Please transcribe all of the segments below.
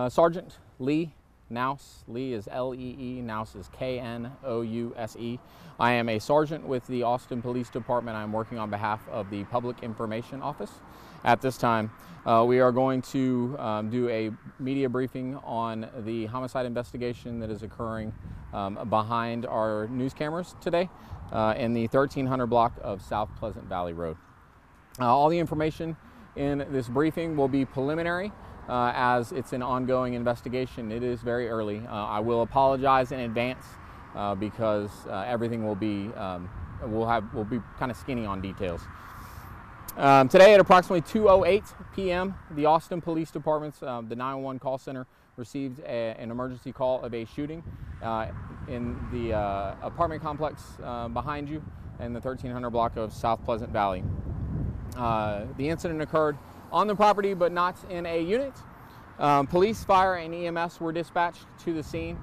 Sergeant Lee Knouse. Lee is L-E-E, Knouse is K-N-O-U-S-E. I am a sergeant with the Austin Police Department. I'm working on behalf of the Public Information Office. At this time, we are going to do a media briefing on the homicide investigation that is occurring behind our news cameras today in the 1300 block of South Pleasant Valley Road. All the information in this briefing will be preliminary as it's an ongoing investigation. It is very early. I will apologize in advance because everything will be we'll be kind of skinny on details. Today at approximately 2:08 p.m., the Austin Police Department's the 911 call center received an emergency call of a shooting in the apartment complex behind you in the 1300 block of South Pleasant Valley. The incident occurred on the property but not in a unit. Police, fire, and EMS were dispatched to the scene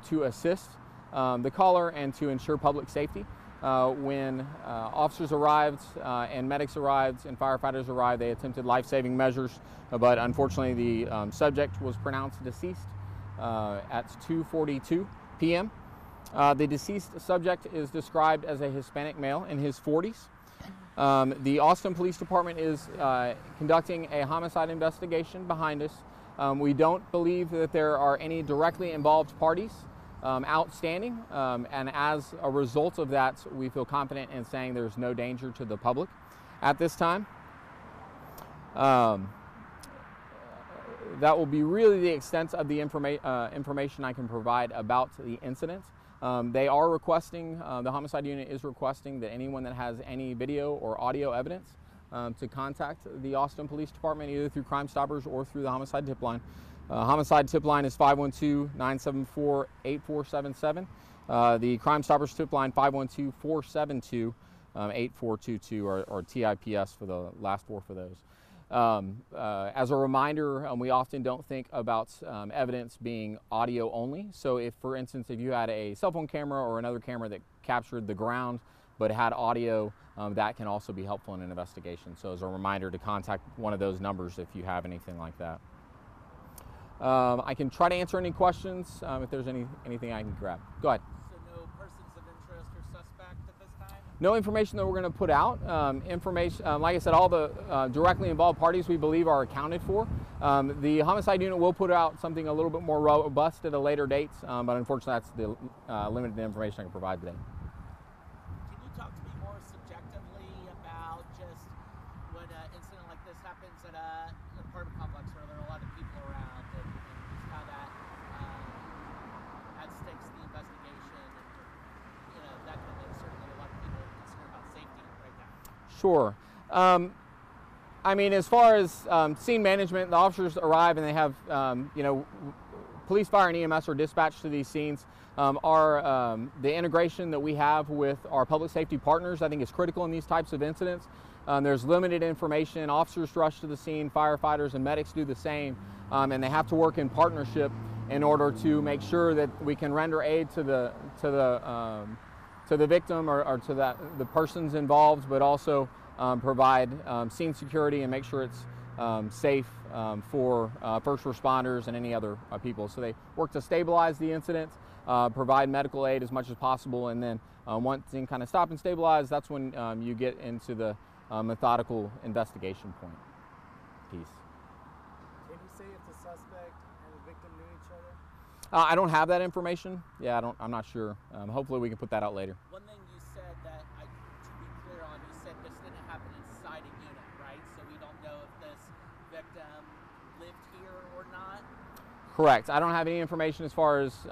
to assist the caller and to ensure public safety. When officers arrived and medics arrived and firefighters arrived, they attempted life-saving measures, but unfortunately the subject was pronounced deceased at 2:42 p.m. The deceased subject is described as a Hispanic male in his 40s. The Austin Police Department is conducting a homicide investigation behind us. We don't believe that there are any directly involved parties outstanding, and as a result of that, we feel confident in saying there's no danger to the public at this time. That will be really the extent of the information I can provide about the incident. They are requesting, the homicide unit is requesting that anyone that has any video or audio evidence to contact the Austin Police Department either through Crime Stoppers or through the homicide tip line. Homicide tip line is 512-974-8477. The Crime Stoppers tip line 512-472-8422 or TIPS for the last four for those. As a reminder, we often don't think about evidence being audio only. So if, for instance, if you had a cell phone camera or another camera that captured the ground but had audio, that can also be helpful in an investigation. So as a reminder to contact one of those numbers if you have anything like that. I can try to answer any questions if there's anything I can grab. Go ahead. So no persons of interest or suspect at this time? No information that we're going to put out. Information, like I said, all the directly involved parties we believe are accounted for. The homicide unit will put out something a little bit more robust at a later date, but unfortunately that's the limited information I can provide today. Can you talk to me more subjectively about just when an incident like this happens at an apartment complex where there are a lot of people around and just how that stakes the investigation and that kind of thing? Certainly a lot of people are concerned about safety right now. Sure. I mean, as far as scene management, the officers arrive and they have, police, fire, and EMS are dispatched to these scenes. The integration that we have with our public safety partners, I think, is critical in these types of incidents. There's limited information. Officers rush to the scene, firefighters and medics do the same, and they have to work in partnership in order to make sure that we can render aid to the victim or to the persons involved, but also provide scene security and make sure it's safe for first responders and any other people. So they work to stabilize the incident, provide medical aid as much as possible, and then once things kind of stop and stabilize, that's when you get into the methodical investigation point piece. Can you say if the suspect and the victim knew each other? I don't have that information. Yeah, I'm not sure. Hopefully we can put that out later. One thing you said that to be clear on, you said this didn't happen inside a unit, right? So we don't know if this victim lived here or not? Correct. I don't have any information as far as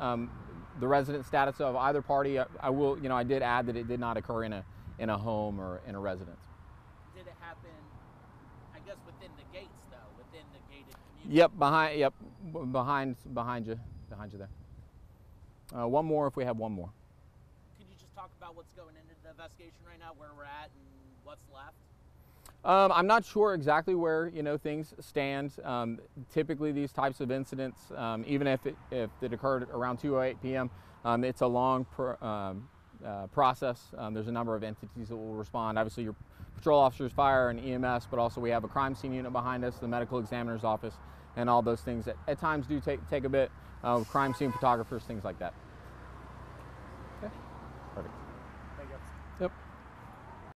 the resident status of either party. I will, I did add that it did not occur in a home or in a residence. Did it happen, I guess, within the gates though, within the gated community? Yep, behind you there. One more if we have one more. Could you just talk about what's going into the investigation right now, where we're at and what's left? I'm not sure exactly where things stand. Typically, these types of incidents, even if it occurred around 2:08 p.m., it's a long process. There's a number of entities that will respond. Obviously, your patrol officers, fire, and EMS, but also we have a crime scene unit behind us, the medical examiner's office, and all those things that at times do take a bit. Crime scene photographers, things like that.